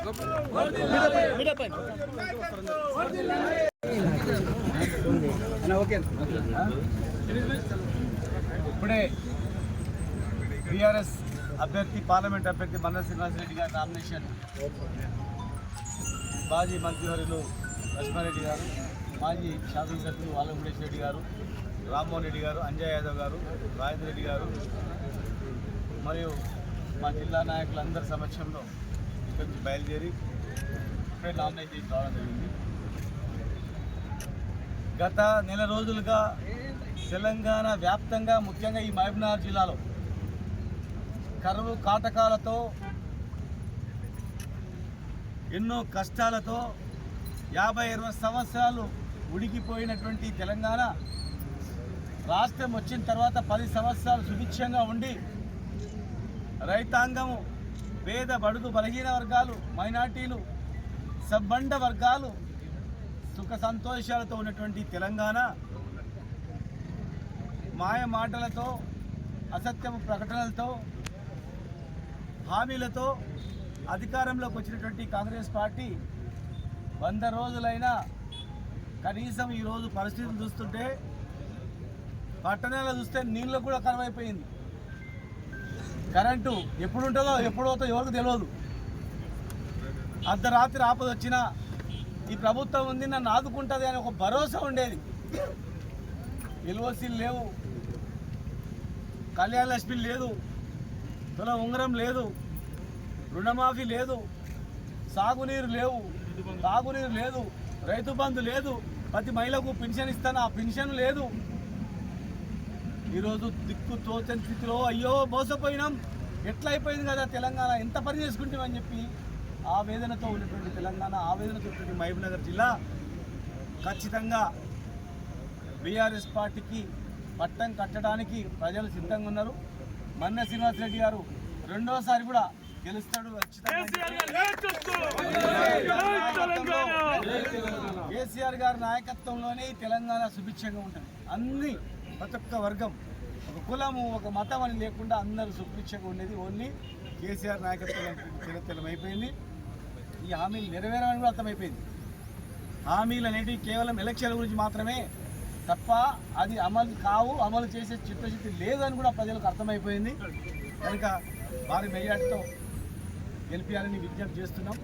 ఇప్పుడే బీఆర్ఎస్ అభ్యర్థి పార్లమెంట్ అభ్యర్థి మన్నె శ్రీనివాసరెడ్డి గారి నామినేషన్ మాజీ మంత్రివర్యులు లక్ష్మారెడ్డి గారు, మాజీ శాసనసభ్యులు వాలంగుడేశ్వర రెడ్డి గారు, రామ్మోహన్ రెడ్డి గారు, అంజయ్ యాదవ్ గారు, రాజేంద్ర రెడ్డి గారు మరియు మా జిల్లా నాయకులందరి సమక్షంలో ఇక్కడి నుంచి బయలుదేరి ఇప్పుడే నామినేట్ చేసి రావడం జరిగింది. గత నెల రోజులుగా తెలంగాణ వ్యాప్తంగా ముఖ్యంగా ఈ మహబూబ్నగర్ జిల్లాలో కరువు కాటకాలతో ఎన్నో కష్టాలతో 50-20 సంవత్సరాలు ఉడికిపోయినటువంటి తెలంగాణ రాష్ట్రం వచ్చిన తర్వాత 10 సంవత్సరాలు సుభిక్షంగా ఉండి రైతాంగము, పేద బడుగు బలహీన వర్గాలు, మైనార్టీలు, సబ్బండ వర్గాలు సుఖ సంతోషాలతో ఉన్నటువంటి తెలంగాణ మాయ మాటలతో, అసత్యపు ప్రకటనలతో, హామీలతో అధికారంలోకి వచ్చినటువంటి కాంగ్రెస్ పార్టీ 100 రోజులైనా కనీసం ఈరోజు పరిస్థితులు చూస్తుంటే పట్టణాల్లో చూస్తే నీళ్ళు కూడా కరువైపోయింది. కరెంటు ఎప్పుడు ఉంటుందో ఎప్పుడు అవుతుందో ఎవరికి తెలియదు. అర్ధరాత్రి ఆపద వచ్చినా ఈ ప్రభుత్వం ఉంది, నన్ను ఆదుకుంటుంది అని ఒక భరోసా ఉండేది. ఎల్ఓసీలు లేవు, కళ్యాణ లక్ష్మి లేదు, తుల ఉంగరం లేదు, రుణమాఫీ లేదు, సాగునీరు లేవు, తాగునీరు లేదు, రైతు బంధు లేదు, ప్రతి మహిళకు పెన్షన్ ఇస్తాను, ఆ పెన్షన్ లేదు. ఈరోజు దిక్కు తోచని స్థితిలో అయ్యో మోసపోయినాం, ఎట్లా అయిపోయింది కదా తెలంగాణ, ఎంత పని చేసుకుంటామని చెప్పి ఆవేదనతో ఉన్నటువంటి తెలంగాణ, ఆవేదనతో ఉన్నటువంటి మహబూబ్నగర్ జిల్లా ఖచ్చితంగా బీఆర్ఎస్ పార్టీకి పట్టం కట్టడానికి ప్రజలు సిద్ధంగా ఉన్నారు. మన్నె శ్రీనివాసరెడ్డి గారు రెండోసారి కూడా గెలుస్తాడు. కేసీఆర్ గారి నాయకత్వంలోనే తెలంగాణ సుభిక్షంగా ఉంటుంది. అన్ని ప్రతి ఒక్క వర్గం, ఒక కులము, ఒక మతం అని లేకుండా అందరూ సుభిక్షంగా ఉండేది ఓన్లీ కేసీఆర్ నాయకత్వం తెలమైపోయింది. ఈ హామీలు నెరవేరని కూడా అర్థమైపోయింది. హామీలు అనేటివి కేవలం ఎలక్షన్ల గురించి మాత్రమే తప్ప అది అమలు కావు, అమలు చేసే చిత్తశుద్ధి లేదని కూడా ప్రజలకు అర్థమైపోయింది. కనుక భారీ మెజార్టీతో గెలిపించాలని విజ్ఞప్తి చేస్తున్నాం.